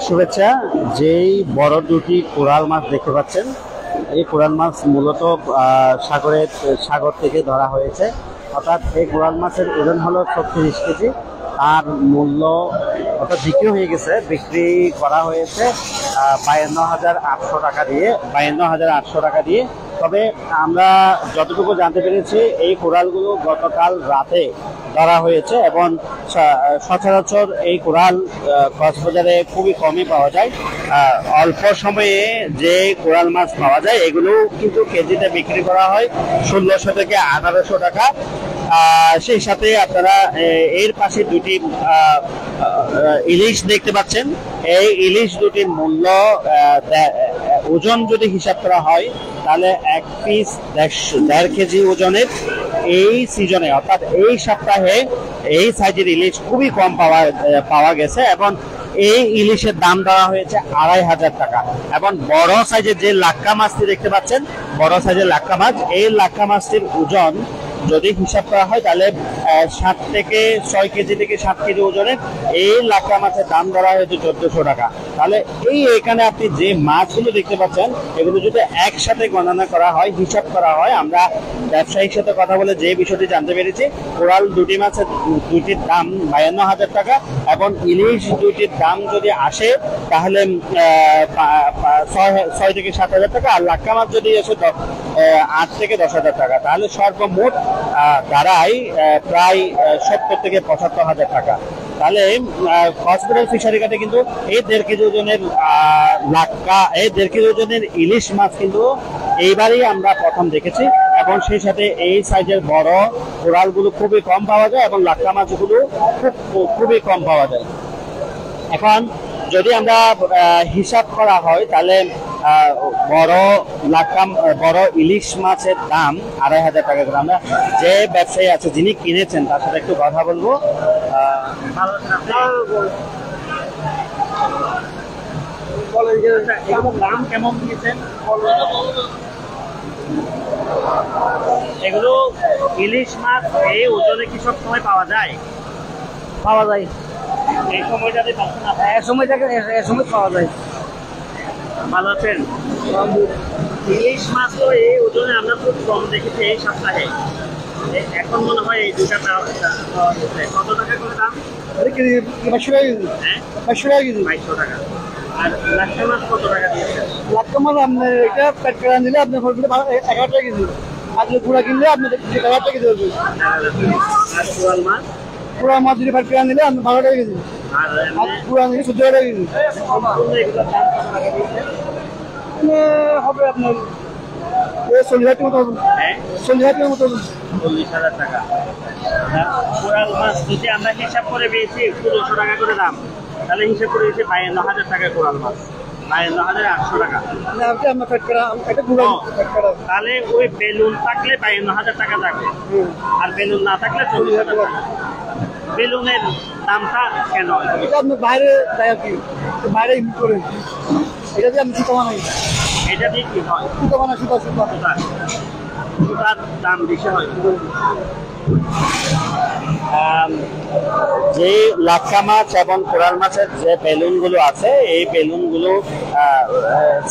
শুভেচ্ছা। যেই বড় দুটি কোরাল মাছ দেখতে পাচ্ছেন, এই কোরাল মাছ মূলত সাগর থেকে ধরা হয়েছে। অর্থাৎ এই কোরাল মাছের ওজন হলো 36 কেজি। তার মূল্য অর্থাৎ বিক্রি হয়ে গেছে, বিক্রি করা হয়েছে 52,800 টাকা দিয়ে, 52,800 টাকা দিয়ে। তবে আমরা যতটুকু জানতে পেরেছি এই কোরালগুলো গতকাল রাতে ধরা হয়েছে এবং সচরাচর এই কোরাল কক্সবাজারে খুবই কমই পাওয়া যায়। অল্প সময়ে যে কোরাল মাছ পাওয়া যায় এগুলো কিন্তু কেজিতে বিক্রি করা হয় 1600 থেকে 1800 টাকা। সেই সাথে আপনারা এর পাশে দুটি ইলিশ দেখতে পাচ্ছেন। এই ইলিশ দুটির মূল্য ওজন যদি হিসাব করা হয় তাহলে এক পিস 1.5 কেজি ওজনের। এই সিজনে অর্থাৎ এই সপ্তাহে এই সাইজের ইলিশ খুবই কম পাওয়া গেছে এবং এই ইলিশের দাম দেওয়া হয়েছে 2,500 টাকা। এবং বড় সাইজের যে লাক্কা মাছটি দেখতে পাচ্ছেন, বড় সাইজের লাক্কা মাছ, এই লাক্কা মাছটির ওজন যদি হিসাব করা হয় তাহলে 7 থেকে 6 কেজি থেকে 7 কেজি ওজনের এই লাক্কা মাছের দাম ধরা হয়েছে 1400 টাকা। তাহলে এখানে আপনি যে মাছগুলো দেখতে পাচ্ছেন এগুলো যদি একসাথে গণনা করা হয়, হিসাব করা হয়, আমরা ব্যবসায়ীর সাথে কথা বলে যে বিষয়টি জানতে পেরেছি, কোরাল দুটি মাছের দুটির দাম 52,000 টাকা এবং ইলিশ দুটির দাম যদি আসে তাহলে 6 থেকে 7,000 টাকা, আর লাক্কা মাছ যদি এসে 8 থেকে 10,000 টাকা, তাহলে সর্বমোট দাঁড়ায় প্রায় 70 থেকে 75,000 টাকা। তাহলে কক্সবাজার ফিশারি ঘাটে কিন্তু এই 1.5 কেজি ওজনের লাক্কা, এই 1.5 কেজি ওজনের ইলিশ মাছ কিন্তু এইবারই আমরা প্রথম দেখেছি এবং সেই সাথে এই সাইজের বড় কোরালগুলো খুবই কম পাওয়া যায় এবং লাক্কা মাছগুলো খুবই কম পাওয়া যায়। এখন যদি আমরা হিসাব করা হয় তাহলে বড় ইলিশ মাছের দাম 2,500 টাকা করে। আমরা যে ব্যবসায়ী আছে যিনি কিনেছেন তার সাথে একটু কথা বলবো। দাম কেমন দিয়েছেন এগুলো? ইলিশ মাছ এই ওজনে কি সব সময় পাওয়া যায়? পাওয়া যায় এই সময়টাতে পাচ্ছেন না? এই সময় পাওয়া যায়। ভালো আছেন? ইলিশ মাছ তো এই ওজনে আমরা খুব কম দেখেছি এই সপ্তাহে। এখন মনে হয় এই দুটা কত টাকা করে দাম? 2200 টাকা কেজি। হ্যাঁ, 2200 টাকা কেজি। 2200 টাকা। আর লাক্কা মাছ কত টাকা দিয়েছেন? লাক্কা মাছ আপনার এটা প্যাক করে নিলে আপনার 11 টাকা কেজি। আর যদি পুরা কিনলে আপনি 11 টাকা কেজি হবে। আর কোরাল মাছ? পুরা মাছ যদি প্যাক করে নিলে আপনি 12 টাকা কেজি। আর পুরা নিলে 14 টাকা কেজি। হবে আপনার 40,000 টাকা মতো হবে। 40,000 টাকার মতো হবে। 40,000 টাকা। কোরাল মাছ যদি আমরা হিসাব করে পেয়েছি 200 টাকা করে দাম, তাহলে হিসাব করে পেয়েছি 52,000 টাকা কোরাল মাছ, 52,800 টাকা। তাহলে ওই বেলুন থাকলে 52,000 টাকা থাকবে, আর বেলুন না থাকলে 40,000 টাকা। বেলুনের দামটা কেন? আপনি বাইরে বাইরে করে এটা দিয়ে আমি সুতা বানাই। এটা দিয়ে কি হয়? সুতা বানাই, সুতার দাম বেশি হয়। যে লাক্কা মাছ এবং কোরাল মাছের যে বেলুনগুলো আছে এই বেলুনগুলো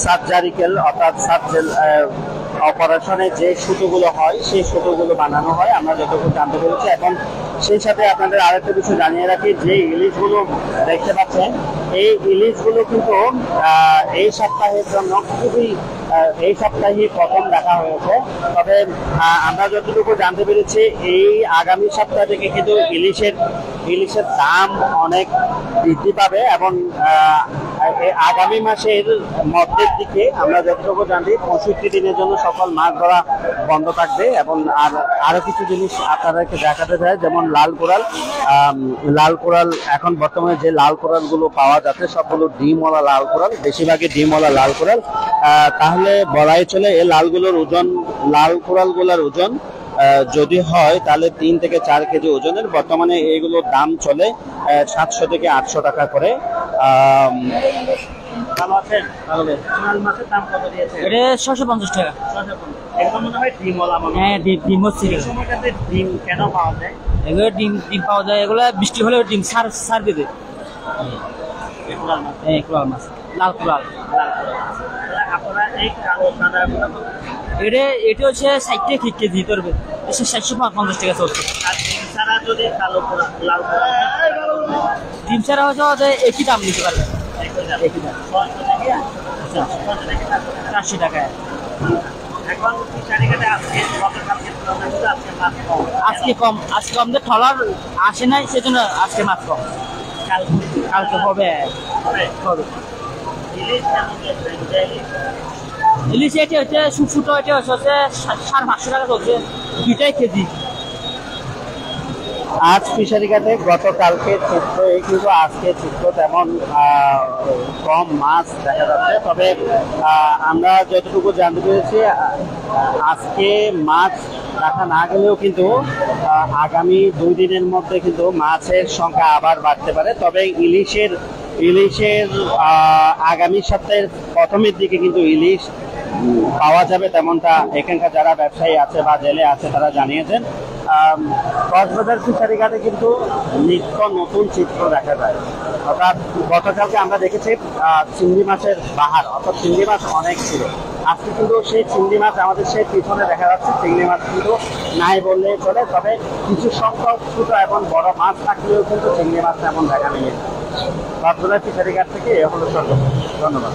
সার্জারিক্যাল অর্থাৎ অপারেশনে যে সুতোগুলো হয় সেই সুতোগুলো বানানো হয়, আমরা যতটুকু জানতে পেরেছি। এখন সেই সাথে আপনাদের আরেকটা কিছু জানিয়ে রাখি, যে ইলিশগুলো দেখতে পাচ্ছেন এই ইলিশগুলো কিন্তু এই সপ্তাহের জন্য এই সপ্তাহে প্রথম দেখা হয়েছে। তবে আমরা যতটুকু জানতে পেরেছি এই আগামী সপ্তাহ থেকে কিন্তু ইলিশের দাম অনেক বৃদ্ধি পাবে এবং আগামী মাসের মধ্যের দিকে আমরা যতটুকু জানি 65 দিনের জন্য সকল মাছ ধরা বন্ধ থাকবে। এবং আরো কিছু জিনিস আপনাদেরকে দেখাতে চাই, যেমন লাল কোরাল এখন বর্তমানে যে লাল কোরাল গুলো পাওয়া যাচ্ছে সবগুলো ডিমওয়ালা লাল কোরাল, বেশিরভাগই ডিমওয়ালা লাল কোরাল। তাহলে বলাই চলে এই লাল কোরাল গুলার ওজন যদি হয় তাহলে 3 থেকে 4 কেজি ওজনের। বর্তমানে এইগুলোর দাম চলে 700 থেকে 800 টাকা করে। ভালো আছেন? কোরাল মাছের দাম কত দিয়েছে? এটা 650 টাকা। এটা মনে হয় ডিমওয়ালা। হ্যাঁ, ডিমও ছিল। এই সময়টাতে ডিম কেন পাওয়া যায়? এগুলো ডিম ডিম পাওয়া যায়, এগুলো বৃষ্টি হলে ডিম সার দিয়ে দেয়। এই কোরাল মাছ। এই কোরাল মাছ, লাল কোরাল। আপনারা এই কালো সাদা এটা হচ্ছে 60 কেজি ধরবে, 750 টাকা চলছে। আর ডিম ছাড়া যদি কালো কোরাল লাল কোরাল ডিম ছাড়া হচ্ছে ওদের একই দাম নিতে পারবে, একই দাম 400 টাকায়। এখন ফিশারিঘাটে আজকে গতকালকে তুলনায় আজকে মাছ কম। আজকে কম যে ট্রলার আসে নাই, সেজন্য আজকে মাছ কম। কালকে হবে। ইলিশ কেমন যাচ্ছে? ইলিশ এটা হচ্ছে ছোট, এটা হচ্ছে 550 টাকা চলছে, 2টাই কেজি। আজ ফিশারিঘাটে গতকালকে চিত্র কিন্তু আজকে চিত্র তেমন কম মাছ দেখা যাচ্ছে। তবে আমরা যতটুকু জানতে পেরেছি আজকে মাছ রাখা না গেলেও কিন্তু আগামী 2 দিনের মধ্যে কিন্তু মাছের সংখ্যা আবার বাড়তে পারে। তবে ইলিশের আগামী সপ্তাহের প্রথমের দিকে কিন্তু ইলিশ পাওয়া যাবে, তেমনটা এখানকার যারা ব্যবসায়ী আছে বা জেলে আছে তারা জানিয়েছেন। কক্সবাজার ফিশারিঘাটে কিন্তু নিত্য নতুন চিত্র দেখা যায়। অর্থাৎ গতকালকে আমরা দেখেছি চিংড়ি মাছের বাহার, অর্থাৎ চিংড়ি মাছ অনেক ছিল। আজকে কিন্তু সেই চিংড়ি মাছ আমাদের সেই পিছনে দেখা যাচ্ছে, চিংড়ি মাছ কিন্তু নাই বললেই চলে। তবে কিছু সংখ্যক ছোট এবং বড় মাছ থাকলেও কিন্তু চিংড়ি মাছ তেমন দেখা নেই। কক্সবাজার ফিশারিঘাট থেকে এ হলো সর্ব। ধন্যবাদ।